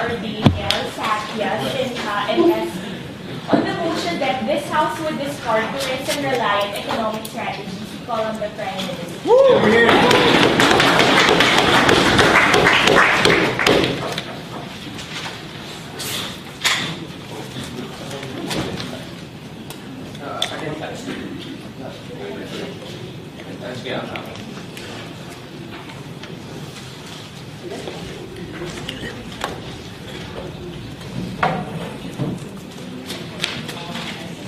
Ordinal, Sakya, Sinha, and SD on the motion that this House would discard tourism-reliant economic strategies, we call on the Prime Minister.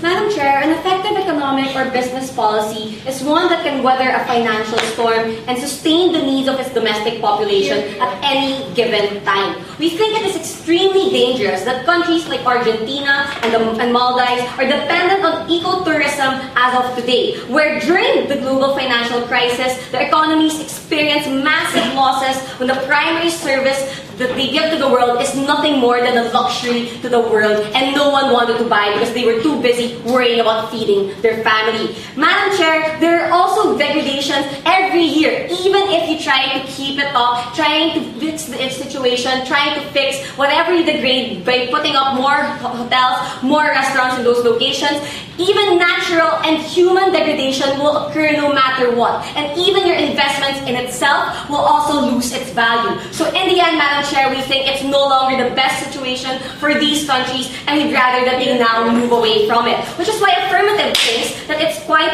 Madam Chair, an effective economic or business policy is one that can weather a financial storm and sustain the needs of its domestic population at any given time. We think it is extremely dangerous that countries like Argentina and Maldives are dependent on ecotourism as of today, where during the global financial crisis, their economies experience massive losses when the primary service that they give to the world is nothing more than a luxury to the world, and no one wanted to buy because they were too busy worrying about feeding their family. Madam Chair, there are also degradations every year, even if you try to keep it up, trying to fix the situation, trying to fix whatever you degrade by putting up more hotels, more restaurants in those locations. Even natural and human degradation will occur no matter what, and even your investments in itself will also lose its value. So in the end, Madam Chair, we think it's no longer the best situation for these countries, and we'd rather that they now move away from it. Which is why Affirmative thinks that it's quite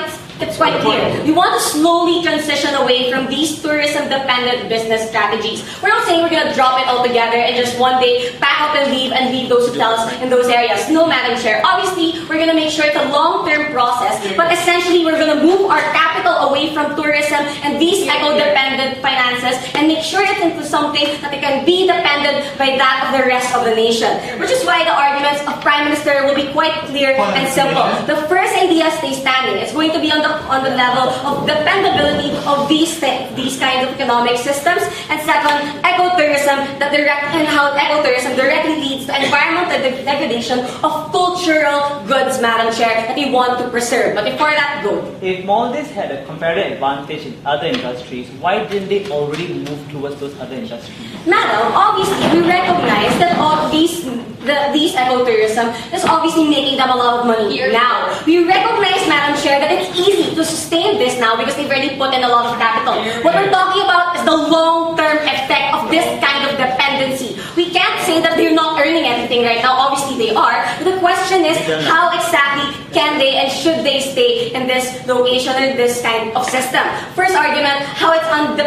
clear. We want to slowly transition away from these tourism-dependent business strategies. We're not saying we're going to drop it altogether and just one day pack up and leave those hotels in those areas. No, Madam Chair. Obviously, we're going to make sure it's a long-term process, but essentially we're going to move our capital away from tourism and these eco-dependent finances and make sure it's into something that it can be dependent by that of the rest of the nation. Which is why the arguments of Prime Minister will be quite clear and simple. The first idea stays standing. It's going to be on the level of dependability of these kinds of economic systems, and second, ecotourism, and how ecotourism directly leads to environmental degradation of cultural goods, Madam Chair, that we want to preserve. But before that, go. If Maldives had a comparative advantage in other industries, why didn't they already move towards those other industries? Madam, obviously, we recognize that all these ecotourism is obviously making them a lot of money now. We recognize, Madam Chair, that it's easy to sustain this now because they've already put in a lot of capital. What we're talking about is the long-term effect of this kind of dependency. We can't say that they're not earning anything right now. Obviously, they are. But the question is, how exactly can they and should they stay in this location or this kind of system? First argument, how it's an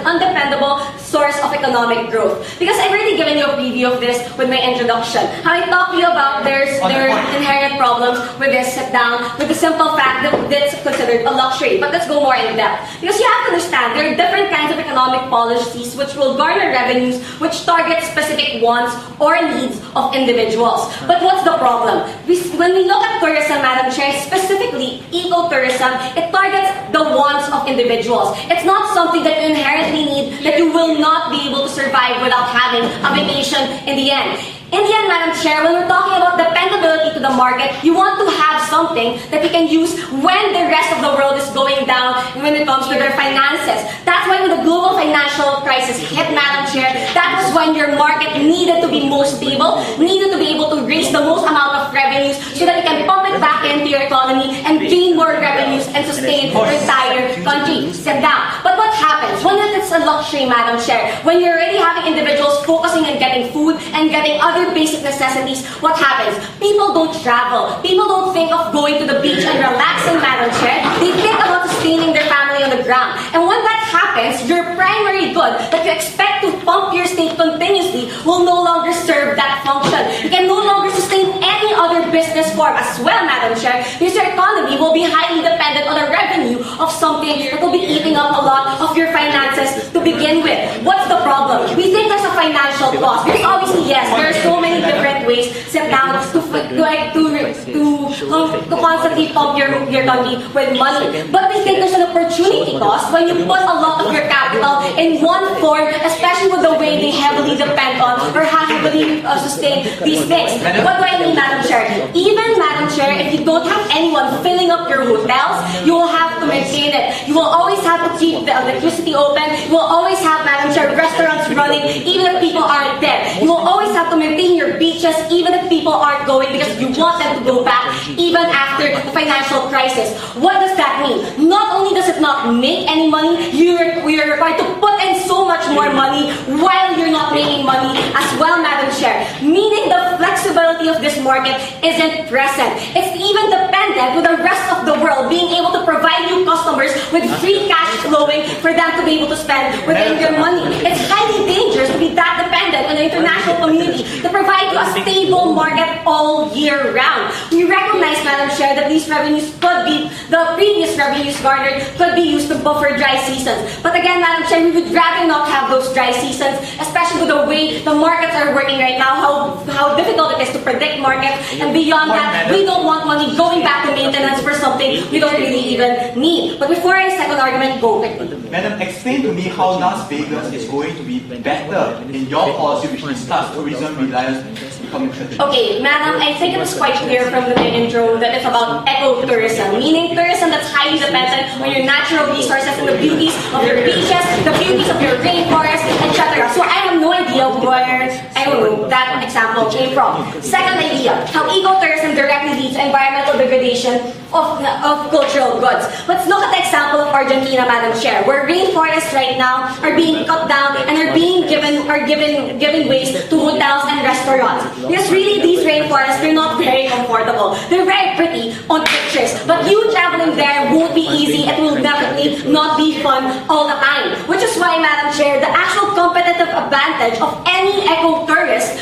undependable source of economic growth. Because I've already given you a preview of this with my introduction. How I talked to you about their inherent problems with this sit down, with the simple fact that it's considered a luxury. But let's go more in depth. Because you have to understand, there are different kinds of economic policies which will garner revenues which target specific wants or needs of individuals. But what's the problem? When we look at tourism, Madam Chair, specifically ecotourism, it targets the wants of individuals. It's not something that you inherently need, that you will not be able to survive without having a vacation in the end. In the end, Madam Chair, when we're talking about dependability to the market, you want to have something that you can use when the rest of the world is going down when it comes to their finances. That's why when the global financial crisis hit, Madam Chair, that was when your market needed to be most stable, needed to be able to raise the most amount of revenues so that you can pump it back into your economy and gain more revenues and sustain your entire country. Sit down. But what happens when it's a luxury, Madam Chair? When you're already having individuals focusing on getting food and getting other basic necessities, what happens? People don't travel. People don't think of going to the beach and relaxing, Madam Chair. They think about sustaining their family on the ground. And when that happens, your primary good that you expect to pump your state continuously will no longer serve that function. You can no longer sustain any other business form as well, Madam Chair, because your economy will be highly dependent on the revenue of something that will be eating up a lot of your finances to begin with. What's the problem? We think there's a financial cost, because obviously, yes, there are so many different ways sit down to constantly pump your country with money. But we think there's an opportunity cost when you put a lot of your capital in one form, especially with the way they heavily depend on or heavily sustain these things. What do I mean, Madam Chair? Even, Madam Chair, if you don't have anyone filling up your hotels, you will have to maintain it. You will always have to keep the electricity open. You will always have, Madam Chair, restaurants running even if people aren't there. You will to maintain your beaches even if people aren't going because you want them to go back even after the financial crisis. What does that mean? Not only does it not make any money, we are required to put in so much more money while you're not making money as well, Madam Chair. Meaning the flexibility of this market isn't present. It's even dependent with the rest of the world being able to provide you customers with free cash flowing for them to be able to spend within their money. It's highly dangerous to be that dependent on the international community to provide you a stable market all year round. We recognize, Madam Chair, that these revenues could be, the previous revenues garnered could be used to buffer dry seasons. But again, Madam Chair, we would rather not have those dry seasons, especially with the way the markets are working right now, how difficult it is to predict markets, and beyond that, we don't want money going back to maintenance for something we don't really even need. But before I second argument, go quickly. Madam, explain to me how Las Vegas is going to be better in your policy which discuss tourism reliance economic strategy. Okay, Madam, I think it was quite clear from the intro that it's about ecotourism, meaning tourism that's highly dependent on your natural resources and the beauties of your beaches, the beauties of your rainforest, etc. So I have no idea where, that example came from. Second idea, how ecotourism directly leads to environmental degradation of cultural goods. Let's look at the example of Argentina, Madam Chair, where rainforests right now are being cut down and are giving ways to hotels and restaurants. Because really these rainforests, they're not very comfortable. They're very pretty on pictures, but you traveling there won't be easy. It will definitely not be fun all the time. Which is why, Madam Chair, the actual competitive advantage of any ecotourism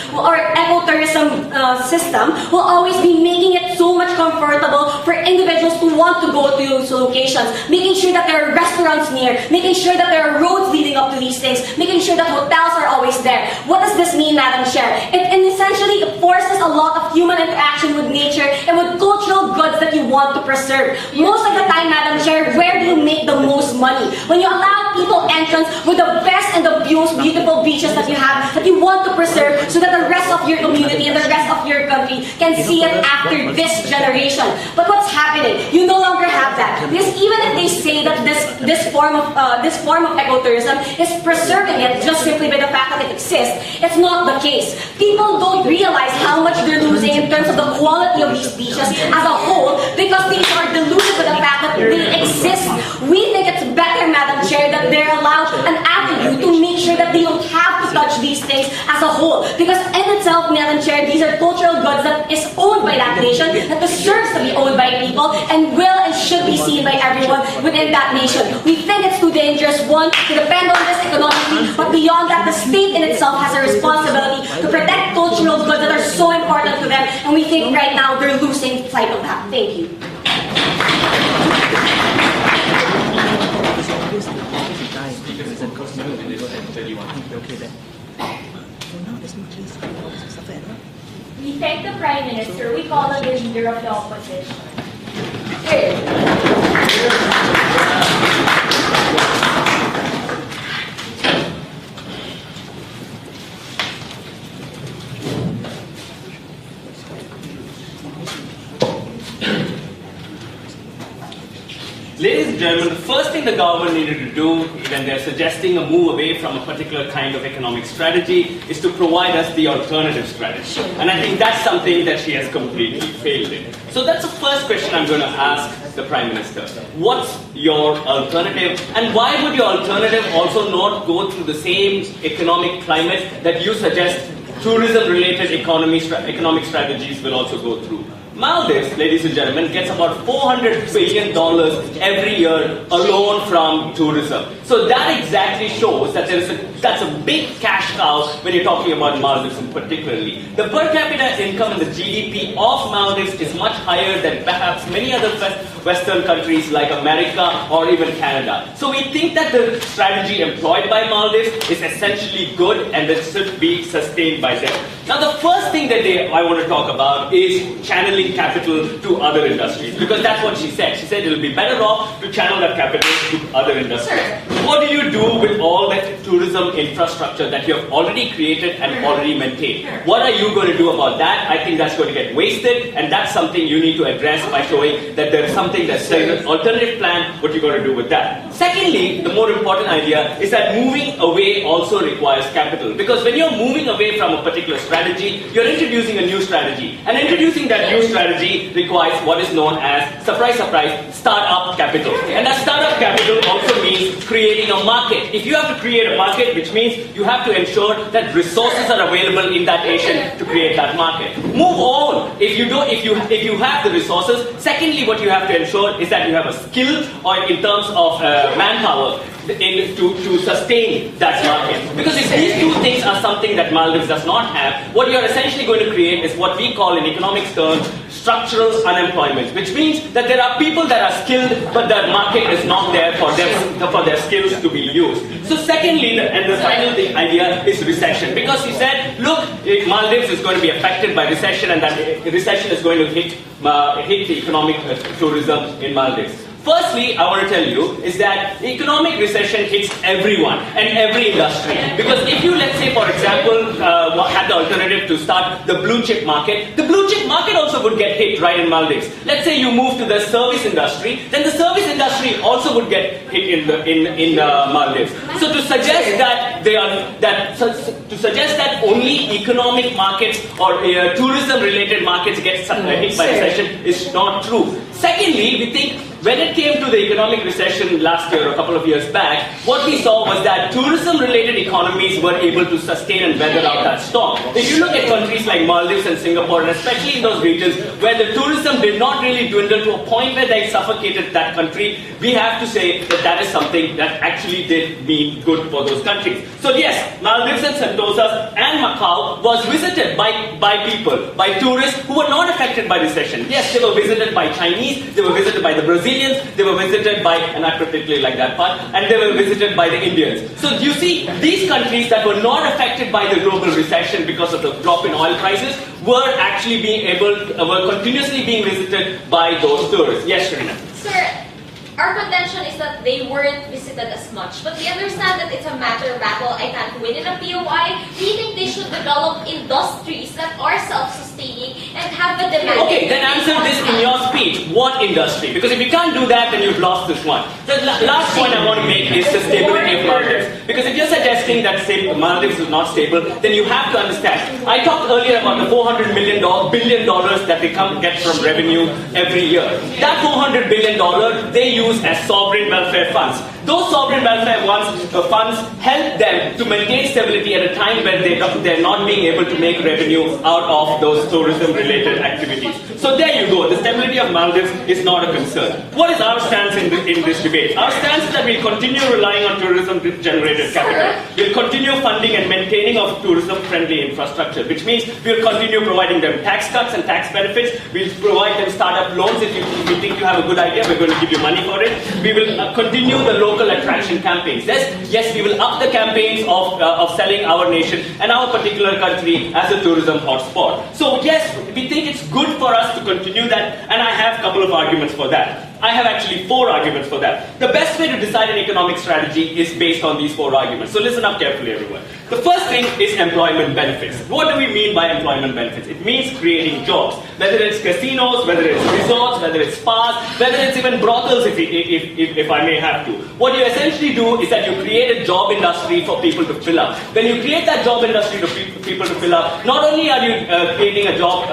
system will always be making it so much comfortable for individuals who want to go to those locations, making sure that there are restaurants near, making sure that there are roads leading up to these things, making sure that hotels are always there. What does this mean, Madam Chair? It essentially forces a lot of human interaction with nature and with cultural goods that you want to preserve. Most of the time, Madam Chair, where do you make the most money? When you allow people entrance with the best and the most beautiful beaches that you have, that you want to preserve so that the rest of your community and the rest of your country can see it after this generation. But what's happening? You no longer have that. Because even if they say that this form of ecotourism is preserving it just simply by the fact that it exists, it's not the case. People don't realize how much they're losing in terms of the quality of these beaches as a whole because they are deluded with the fact that they exist. We think it's better, Madam Chair, that they're allowed an avenue to make sure that they don't have to touch these things as a whole. Because in itself, Madam Chair, these are cultural goods that is owned by that nation, that deserves to be owned by people, and will and should be seen by everyone within that nation. We think it's too dangerous, one, to depend on this economically, but beyond that, the state in itself has a responsibility to protect cultural goods that are so important to them, and we think right now they're losing sight of that. Thank you. We thank the Prime Minister. We call him the leader of the opposition. Ladies and gentlemen, the first thing the government needed to do when they're suggesting a move away from a particular kind of economic strategy is to provide us the alternative strategy. And I think that's something that she has completely failed in. So that's the first question I'm going to ask the Prime Minister. What's your alternative? And why would your alternative also not go through the same economic climate that you suggest tourism-related economic strategies will also go through? Maldives, ladies and gentlemen, gets about $400 billion every year alone from tourism. So that exactly shows that that's a big cash cow when you're talking about Maldives in particularly. The per capita income and the GDP of Maldives is much higher than perhaps many other Western countries like America or even Canada. So we think that the strategy employed by Maldives is essentially good and that should be sustained by them. Now the first thing that I want to talk about is channeling capital to other industries, because that's what she said. She said it'll be better off to channel that capital to other industries. What do you do with all that tourism infrastructure that you have already created and already maintained? What are you going to do about that? I think that's going to get wasted, and that's something you need to address by showing that there is something that's an alternative plan, what you're going to do with that. Second Secondly, the more important idea is that moving away also requires capital. Because when you're moving away from a particular strategy, you're introducing a new strategy. And introducing that new strategy requires what is known as, surprise, surprise, startup capital. And that startup capital also means creating a market. If you have to create a market, which means you have to ensure that resources are available in that nation to create that market. Move on. If you have the resources, secondly, what you have to ensure is that you have a skill, or in terms of manpower, to sustain that market. Because if these two things are something that Maldives does not have, what you're essentially going to create is what we call in economics terms structural unemployment, which means that there are people that are skilled, but the market is not there for their skills to be used. So secondly, and the final idea is recession. Because he said, look, Maldives is going to be affected by recession, and that recession is going to hit the economic tourism in Maldives. Firstly, I want to tell you is that economic recession hits everyone and every industry. Because if you, let's say, for example, had the alternative to start the blue chip market, the blue chip market also would get hit right in Maldives. Let's say you move to the service industry, then the service industry also would get hit in Maldives. So to suggest that only economic markets or tourism-related markets get hit by recession is not true. Secondly, we think when it came to the economic recession last year, or a couple of years back, what we saw was that tourism-related economies were able to sustain and weather out that storm. If you look at countries like Maldives and Singapore, and especially in those regions where the tourism did not really dwindle to a point where they suffocated that country, we have to say that that is something that actually did mean good for those countries. So yes, Maldives and Sentosa and Macau was visited by people, by tourists who were not affected by recession. Yes, they were visited by Chinese, they were visited by the Brazilians, they were visited by, and I particularly like that part, and they were visited by the Indians. So you see, these countries that were not affected by the global recession because of the drop in oil prices were actually were continuously being visited by those tourists. Yes, Sharina. Sir, our contention is that they weren't visited as much, but we understand that it's a matter of battle. I can't win in a POI. We think they should develop industries that are self-sustaining and have the demand. Okay, then answer this in your speech. What industry? Because if you can't do that, then you've lost this one. The last point I want to make is the stability of Maldives. Because if you're suggesting that Maldives is not stable, then you have to understand. I talked earlier about the $400 billion that they get from revenue every year. That $400 billion, they use as sovereign welfare funds. Those sovereign welfare funds help them to maintain stability at a time when they're not being able to make revenue out of those tourism-related activities. So there you go. The stability of Maldives is not a concern. What is our stance in this debate? Our stance is that we'll continue relying on tourism-generated capital. We'll continue funding and maintaining of tourism-friendly infrastructure, which means we'll continue providing them tax cuts and tax benefits. We'll provide them startup loans. If you think you have a good idea, we're going to give you money for it. We will continue the local attraction campaigns. Yes, we will up the campaigns of selling our nation and our particular country as a tourism hotspot. So yes, we think it's good for us to continue that, and I have a couple of arguments for that. I have actually 4 arguments for that. The best way to decide an economic strategy is based on these 4 arguments. So listen up carefully, everyone. The first thing is employment benefits. What do we mean by employment benefits? It means creating jobs. Whether it's casinos, whether it's resorts, whether it's spas, whether it's even brothels, if I may have to. What you essentially do is that you create a job industry for people to fill up. When you create that job industry for people to fill up, not only are you creating a job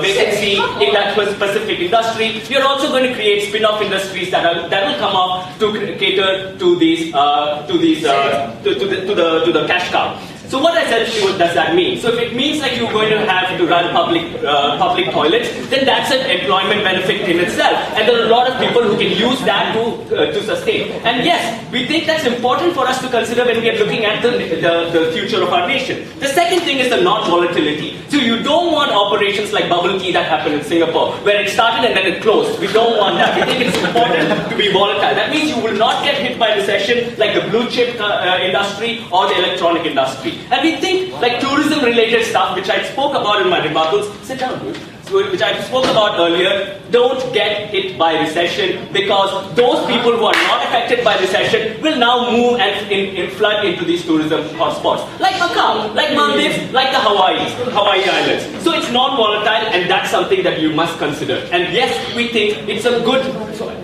vacancy in that specific industry, you're also going to create spin-off industries that will come up to cater to the cash cow. So what essentially does that mean? So if it means like you're going to have to run public toilets, then that's an employment benefit in itself. And there are a lot of people who can use that to sustain. And yes, we think that's important for us to consider when we are looking at the future of our nation. The second thing is the non-volatility. So you don't want operations like bubble tea that happened in Singapore, where it started and then it closed. We don't want that. We think it's important to be volatile. That means you will not get hit by recession like the blue chip industry or the electronic industry. And we think like tourism-related stuff, which I spoke about in my rebuttals, sit down, dude. Which I spoke about earlier, don't get hit by recession, because those people who are not affected by recession will now move and flood into these tourism hotspots. Like Macau, like Maldives, like the Hawaii Islands. So it's non-volatile, and that's something that you must consider. And yes, we think it's a good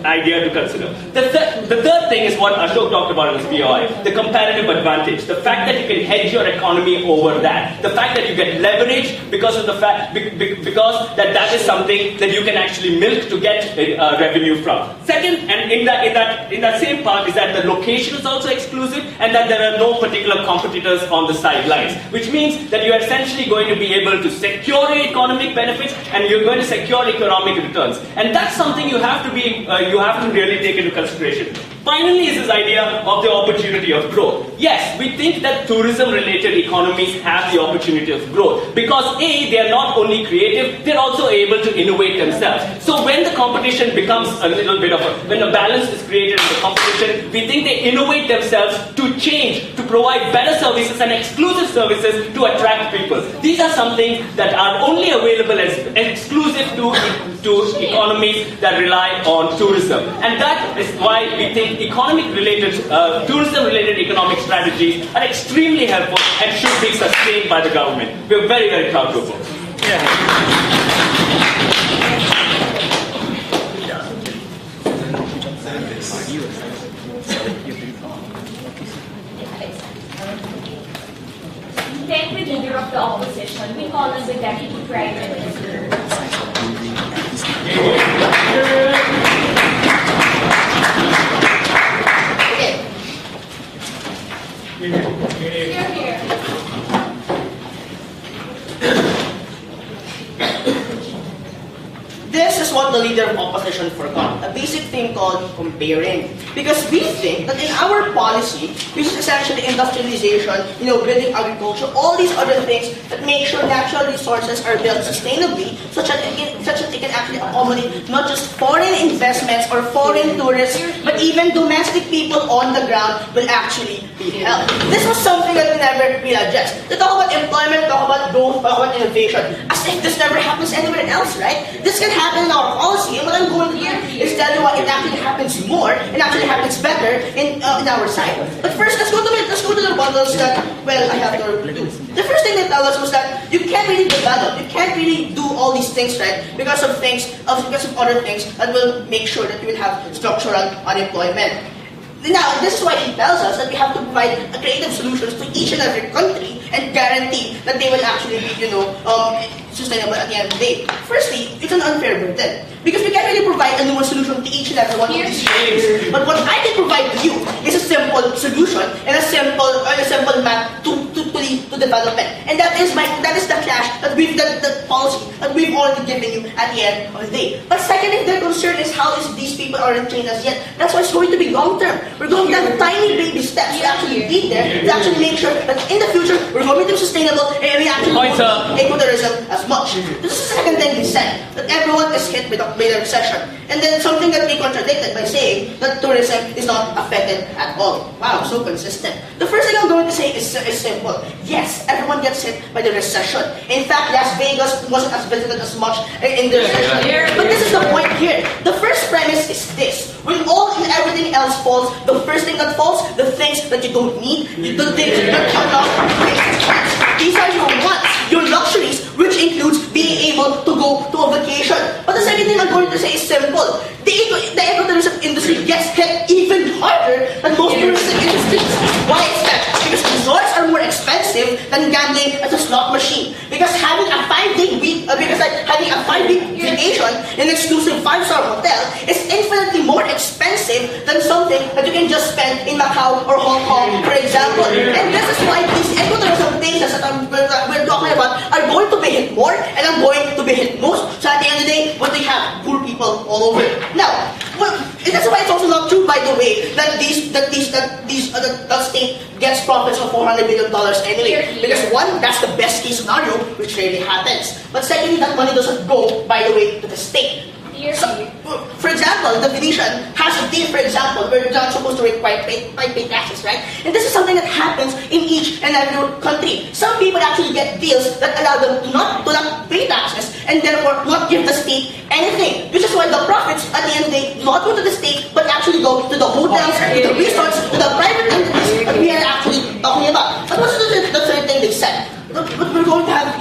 idea to consider. The third thing is what Ashok talked about in his POI, the comparative advantage. The fact that you can hedge your economy over that. The fact that you get leverage because of the fact, because that is something that you can actually milk to get revenue from. Second, and in that same part is that the location is also exclusive and that there are no particular competitors on the sidelines, which means that you are essentially going to be able to secure economic benefits and you're going to secure economic returns. And that's something you have to really take into consideration. Finally is this idea of the opportunity of growth. Yes, we think that tourism-related economies have the opportunity of growth because A, they are not only creative, they're also able to innovate themselves. So when the competition becomes a little bit of when the balance is created in the competition, we think they innovate themselves to change, to provide better services and exclusive services to attract people. These are some things that are only available as exclusive to economies that rely on tourism. And that is why we think tourism-related economic strategies are extremely helpful and should be sustained by the government. We're very, very proud to oppose. Then with leader of the opposition, we call on the Deputy Prime Minister. Here. This is what the leader of opposition forgot, a basic thing called comparing. Because we think that in our policy, which is essentially industrialization, building agriculture, all these other things that make sure natural resources are built sustainably, such that they can actually accommodate not just foreign investments or foreign tourists, but even domestic people on the ground will actually be helped. This was something that we never really addressed. To talk about employment, talk about growth, talk about innovation, as if this never happens anywhere else, right? This can happen in our policy, and what I'm going to do is tell you why it actually happens more, it actually happens better in our side. But first, let's go to the bundles that, I have to do. The first thing they tell us was that you can't really develop, you can't really do all these things, right, because of other things that will make sure that you will have structural unemployment. Now, this is why he tells us that we have to provide creative solutions to each and every country and guarantee that they will actually be, sustainable at the end of the day. Firstly, it's an unfair burden because we can't really provide a new solution to each and every one of these things. But what I can provide to you is a simple solution and a simple map to development. And that is the clash that the policy that we've already given you at the end of the day. But second, if their concern is how is these people aren't trained as yet, that's why it's going to be long term. We're going to have tiny baby steps to actually be there, to actually make sure that in the future we're going to be sustainable and we actually won't ecotourism as much. This is the second thing he said, that everyone is hit with a recession. And then something that they contradicted by saying that tourism is not affected at all. Wow, so consistent. The first thing I'm going to say is simple. Yes, everyone gets hit by the recession. In fact, Las Vegas wasn't as visited as much in the recession. But this is the point here. The first premise is this. When all and everything else falls, the first thing that falls, the things that you don't need, the things that are not expensive. These are your wants, your luxuries, which includes being able to go to a vacation. But the second thing I'm going to say is simple. The ecotourism industry gets hit even harder than most touristic industries. Why is that? Because resorts are more expensive than gambling at a slot machine. Because having a 5-day week, having a 5-week vacation in an exclusive 5-star hotel is infinitely more expensive than something that you can just spend in Macau or Hong Kong, for example. And this is why these ecotourism places that we're talking about are going to be hit more and are going to be hit most. So at the end of the day, what they have? Poor people all over. Now, that's why it's also not true, by the way, that the state gets profits of $400 billion anyway. Because one, that's the best case scenario, which rarely happens. But secondly, that money doesn't go, by the way, to the state. So, for example, the Venetian has a deal, for example, where they're not supposed to pay taxes, right? And this is something that happens in each and every country. Some people actually get deals that allow them to not pay taxes and therefore not give the state anything. Which is why the profits at the end of the day do not go to the state, but actually go to the hotels, to the resorts, to the private entities that we are actually talking about. But what's the third thing they said? But we're going to have,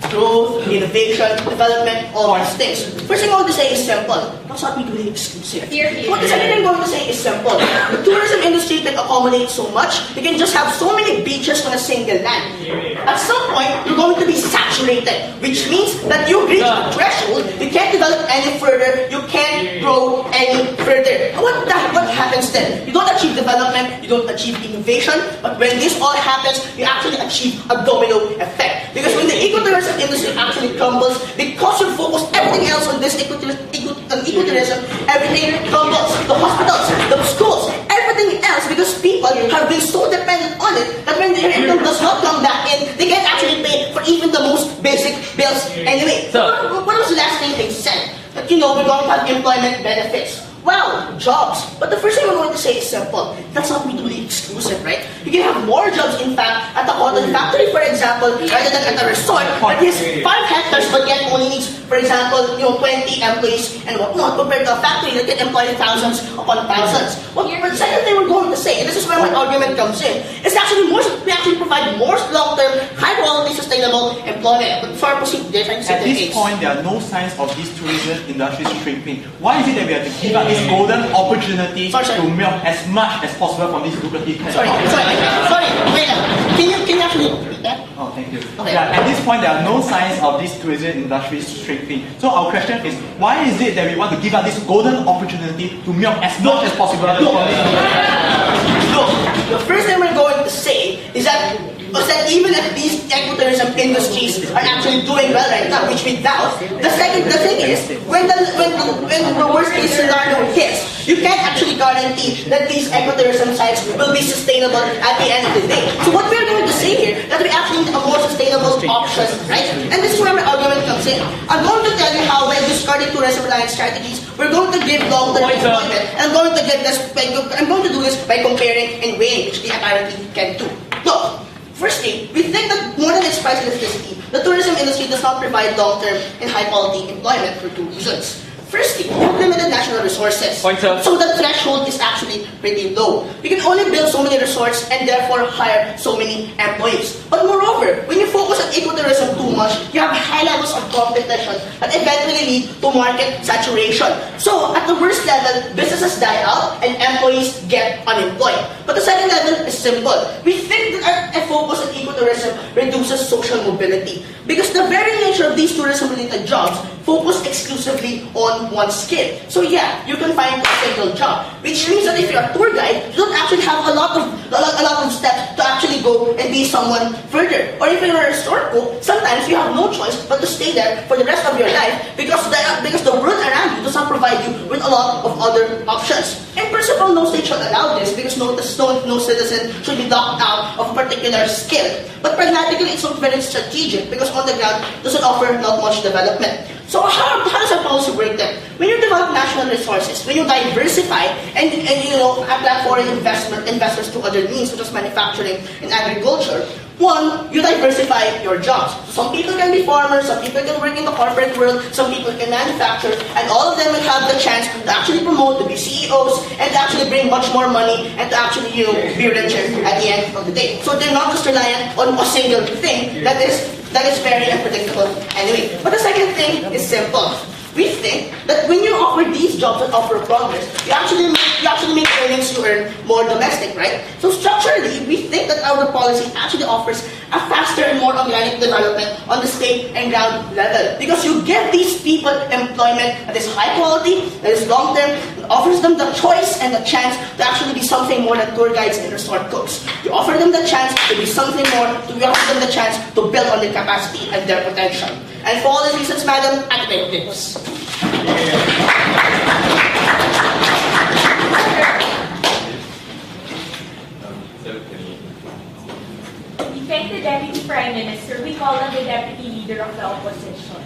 growth, innovation, development, all these things. First thing I want to say is simple. That's not mutually exclusive. What the second thing I'm going to say is simple. The tourism industry can accommodate so much. You can just have so many beaches on a single land. At some point, you're going to be saturated, which means that you reach a threshold. You can't develop any further. You can't grow any further. What happens then? You don't achieve development. You don't achieve innovation. But when this all happens, you actually achieve a domino effect. Because when the ecotourism industry actually crumbles, because you focus everything else on this ecotourism, everything crumbles. The hospitals, the schools, everything else, because people have been so dependent on it that when their income does not come back in, they can't actually pay for even the most basic bills anyway. What was the last thing they said? That we're going to have employment benefits. Well, jobs. But the first thing I'm going to say is simple. That's not mutually exclusive, right? You can have more jobs, in fact, at the cotton factory, for example, rather than at a resort that has 5 hectares but yet only needs, for example, 20 employees and whatnot, compared to a factory that can employ thousands upon thousands. But the second thing we're going to say, and this is where my argument comes in, is actually we actually provide more long-term, high-quality, sustainable employment. But before I proceed, at this point, there are no signs of this tourism industry shrinking. Why is it that we have to give up this golden opportunity to milk as much as possible from this lucrative cash? Sorry, wait a minute. Can you actually repeat that? Oh, thank you. Okay. Yeah, at this point, there are no signs of this tourism industry shrinking. So our question is, why is it that we want to give up this golden opportunity to milk as much as possible from this? Look, the first thing we're going to say is that even if these ecotourism industries are actually doing well right now, which we doubt, the thing is, when the worst case scenario hits, you can't actually guarantee that these ecotourism sites will be sustainable at the end of the day. So what we're going to say here, that we actually need a more sustainable option, right? And this is where my argument comes in. I'm going to tell you how by discarding tourism reliant strategies, we're going to give long-term employment, and I'm going to do this by comparing and weighing, which they apparently can do. Look, firstly, we think that more than its price elasticity, the tourism industry does not provide long-term and high-quality employment for 2 reasons. Firstly, we have limited national resources. So the threshold is actually pretty low. You can only build so many resorts and therefore hire so many employees. But moreover, when you focus on ecotourism too much, you have high levels of competition that eventually lead to market saturation. So at the worst level, businesses die out and employees get unemployed. But the second level is simple. We think that a focus on ecotourism reduces social mobility because the very nature of these tourism-related jobs focus exclusively on one skill. So yeah, you can find a single job, which means that if you're a tour guide, you don't actually have a lot of steps to actually go and be someone further. Or if you're a resort cook, sometimes you have no choice but to stay there for the rest of your life because the world around you does not provide you with a lot of other options. In principle, no state should allow this because no citizen should be locked out of a particular skill. But pragmatically, it's not very strategic because on the ground, it doesn't offer not much development. So how does our policy work then? When you develop national resources, when you diversify and apply foreign investors to other means such as manufacturing and agriculture, one, you diversify your jobs. Some people can be farmers, some people can work in the corporate world, some people can manufacture, and all of them will have the chance to actually promote, to be CEOs, and to actually bring much more money, and to actually, be richer at the end of the day. So they're not just reliant on a single thing that is very unpredictable anyway. But the second thing is simple. We think that when you offer these jobs that offer progress, you actually make earnings you earn more domestic, right? So structurally, we think that our policy actually offers a faster and more organic development on the state and ground level. Because you give these people employment that is high quality, that is long term, and offers them the choice and the chance to actually be something more than tour guides and resort cooks. You offer them the chance to be something more, you offer them the chance to build on their capacity and their potential. And for all these reasons, madam, activate this. We thank the Deputy Prime Minister. We call on the Deputy Leader of the Opposition.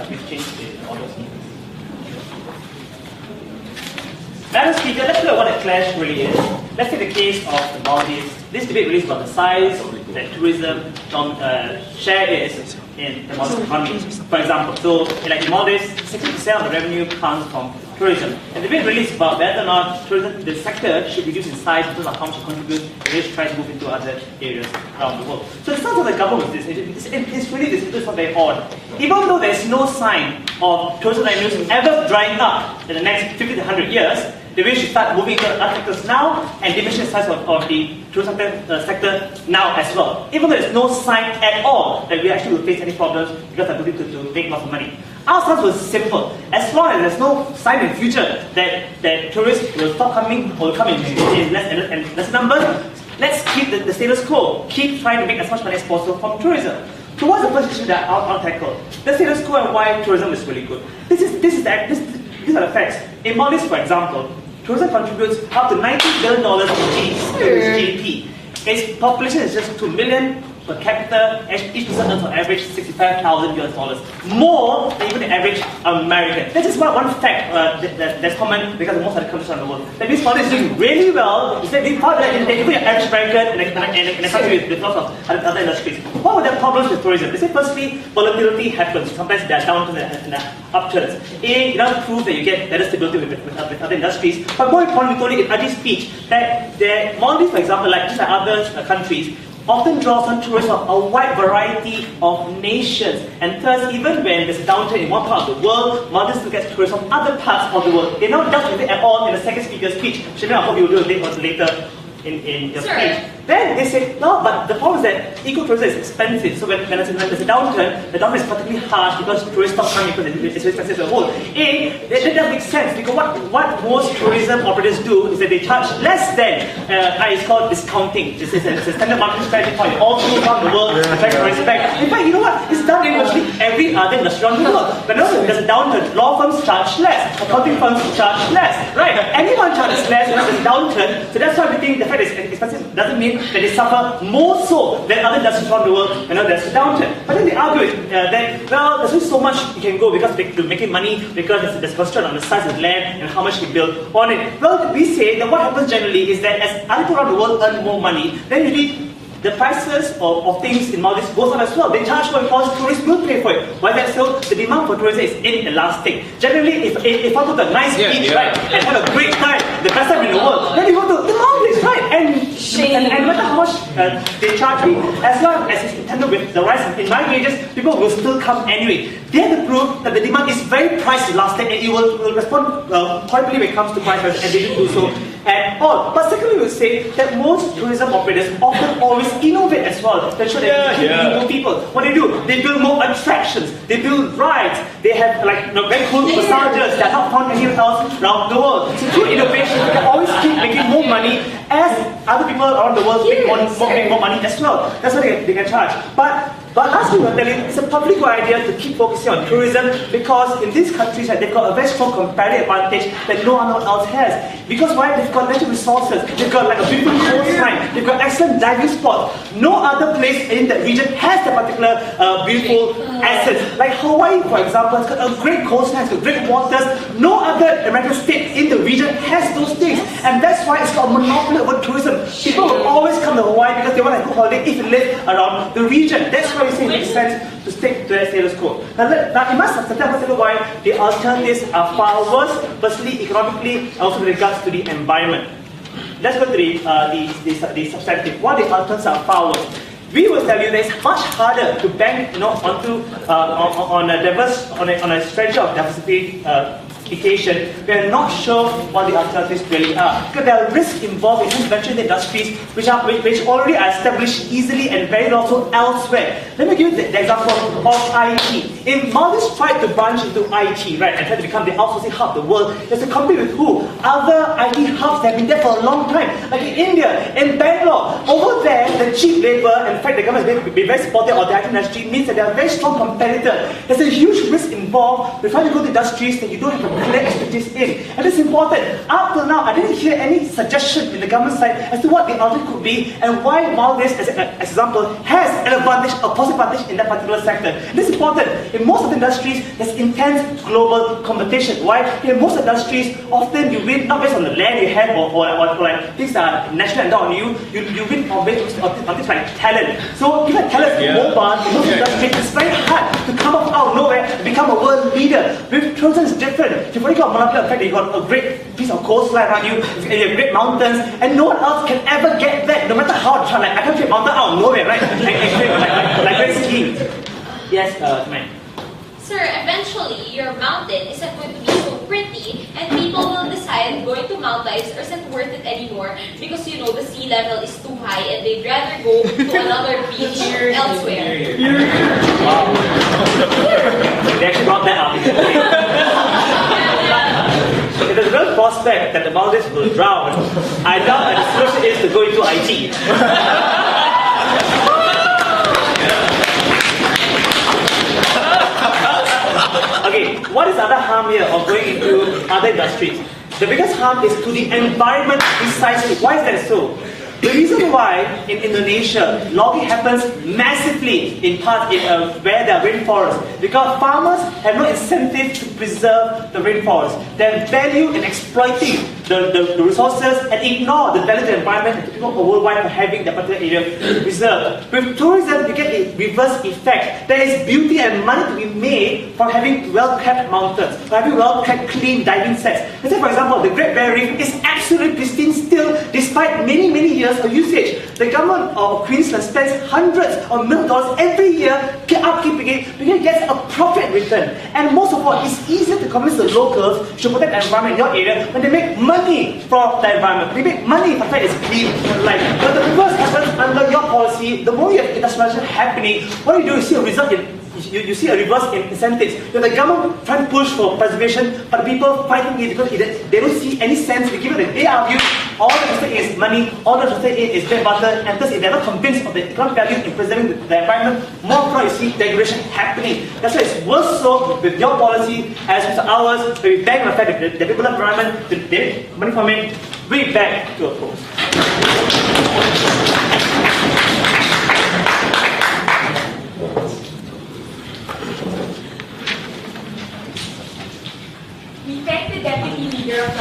We've changed the order. Madam Speaker, let's look at what a clash really is. Let's take the case of the Maldives. This debate really is about the size that tourism share is in the Maldives economy. For example, so like in Maldives, 60% of the revenue comes from tourism. And the debate really is about whether or not tourism, the sector should reduce in size in terms of how much it contributes, and they should try to move into other areas around the world. So it's not that the government with this, it's really this, it's not very odd. Even though there's no sign of tourism revenues ever drying up in the next 50 to 100 years, the way should start moving into other sectors now and diminishing the size of the tourism sector now as well. Even though there's no sign at all that we actually will face any problems because of the ability to make lots of money. Our stance was simple. As long as there's no sign in the future that tourists will stop coming or will come in less numbers, let's keep the status quo. Keep trying to make as much money as possible from tourism. So what's the first issue that I'll tackle? The status quo and why tourism is really good. These are the facts. In Maldives, for example, tourism contributes up to $90 billion to its GDP. Its population is just 2 million per capita. Each person earns on average $65,000, more than even the average American. That's just one fact that's common because of most other countries around the world. That means Maldives is doing really well. It's really popular in the average American in a country with lots of other industries. What were the problems with tourism? They say firstly, volatility happens. Sometimes there are downturns and upturns. It doesn't prove that you get better stability with other industries. But more importantly, we told you in Ajit's speech that the Maldives, for example, like just like other countries, often draws on tourists of a wide variety of nations. And thus, even when there's a downturn in one part of the world, Maldives still gets tourists from other parts of the world. They don't dealt with it at all in the second speaker's speech. Shimon, I hope you will do it later in your speech. Then they say, no, but the problem is that ecotourism is expensive. So when there's a downturn, the downturn is particularly harsh because tourists stop coming because it's very expensive as a whole. That doesn't make sense because what most tourism operators do is that they charge less than, it's called discounting. It's a standard marketing strategy for all through around the world, trying to respect. In fact, you know what? It's done in virtually every other industry around the world. Whenever there's a downturn, law firms charge less, accounting firms charge less, right? Anyone charges less when there's a downturn. So that's why we think the fact that it's expensive doesn't mean that they suffer more so than other industries around the world when there's a downturn. But then they argue that, well, there's only so much you can go because they're making money because there's constraint on the size of the land and how much you build on it. Well, we say that what happens generally is that as other people around the world earn more money, then usually the prices of things in Maldives goes up as well. They charge for it because tourists will pay for it. Why that so? The demand for tourism is inelastic. Generally, if I go to a nice beach, right, and have a great time, the best time in the world, then you go to the Maldives, right? And no matter how much they charge me, as long as it's intended with the rise in my wages, people will still come anyway. They have to prove that the demand is very price elastic and it will respond pointedly when it comes to price, and they didn't do so at all. But secondly, we will say that most tourism operators often always innovate as well to ensure that they keep more people. What they do, they build more attractions, they build rides, they have very cool massages that are not found anywhere else around the world. So through innovation, they can always keep making more money as other people around the world make more money as well. That's what they can charge. But as we were telling, it's a public good idea to keep focusing on tourism because in these countries, they've got a very strong comparative advantage that no one else has. Because why? They've got natural resources, they've got like a beautiful coastline, they've got excellent diving spots. No other place in that region has that particular beautiful assets. Like Hawaii, for example, has got a great coastline, it's got great waters. No other American state in the region has those things. And that's why it's got a monopoly over tourism. People will always come to Hawaii because they want a good holiday if they live around the region. That's why we say it makes sense to stick to the status quo. Now you must understand why the alternatives are far worse, firstly economically, and also with regards to the environment. Let's go to the substantive. What the alternatives are far worse. We will tell you that it's much harder to bank onto on a strategy of diversification. We are not sure what the alternatives really are. Because there are risks involved in these venture industries which already are established easily and very also elsewhere. Let me give you the example of IT. If Maldives tried to branch into IT, right, and try to become the outsourcing hub of the world, there's a company with who? Other IT hubs that have been there for a long time. Like in India, in Bangalore, over there, the cheap labor, and in fact the government has been very supportive of the IT industry, means that they are a very strong competitor. There's a huge risk involved with trying to go to industries that you don't have a clear expertise in. And it's important. Up till now, I didn't hear any suggestion in the government side as to what the alternative could be and why Maldives, as an example, has an advantage, a positive advantage in that particular sector. And this is important. In most of the industries, there's intense global competition. Why? In most industries, often you win not based on the land you have or like things that are national endowed on you. You win based on things like talent. So if a talent is mobile, in most industries, it's very hard to come up out of nowhere and become a world leader. With tourism, it's different. You've already got a monopoly effect. You've got a great piece of coastline around you, you have great mountains, and no one else can ever get that, no matter how hard. Like I can create a mountain out of nowhere, right? like great skiing. Yes, man. Sir, eventually your mountain isn't going to be so pretty, and people will decide going to mountains isn't worth it anymore because you know the sea level is too high and they'd rather go to another beach elsewhere. Wow. They actually brought that up. If there's a real prospect that the Maldives will drown, I doubt that the solution is to go into IT. Okay, what is the other harm here of going into other industries? The biggest harm is to the environment precisely. Why is that so? The reason why in Indonesia logging happens massively in parts where there are rainforests because farmers have no incentive to preserve the rainforest. They value in exploiting the resources and ignore the value of the environment and the people worldwide for having that particular area preserved. With tourism, you get a reverse effect. There is beauty and money to be made from having well-kept mountains, from having well-kept clean diving sets. Let's say, for example, the Great Barrier Reef is absolutely pristine still despite many years of usage. The government of Queensland spends hundreds of millions of dollars every year upkeeping it because it gets a profit return. And most of all, it's easier to convince the locals to protect the environment in your area when they make money from the environment. They make money from the fact it's clean. But the reverse happens under your policy. The more you have industrialization happening, what you do is see a result in you see a reverse in incentives. The government trying to push for preservation, but the people fighting it because they don't see any sense. They give it they argue all they're interested in is money, all they're interested in is bread butter, and thus if they're not convinced of the economic value in preserving the environment, more often you see degradation happening. That's why it's worse so with your policy as with ours, where we bang on the fact that the people of the environment, they make money from it, bring it back to a close. We thank the Deputy Leader of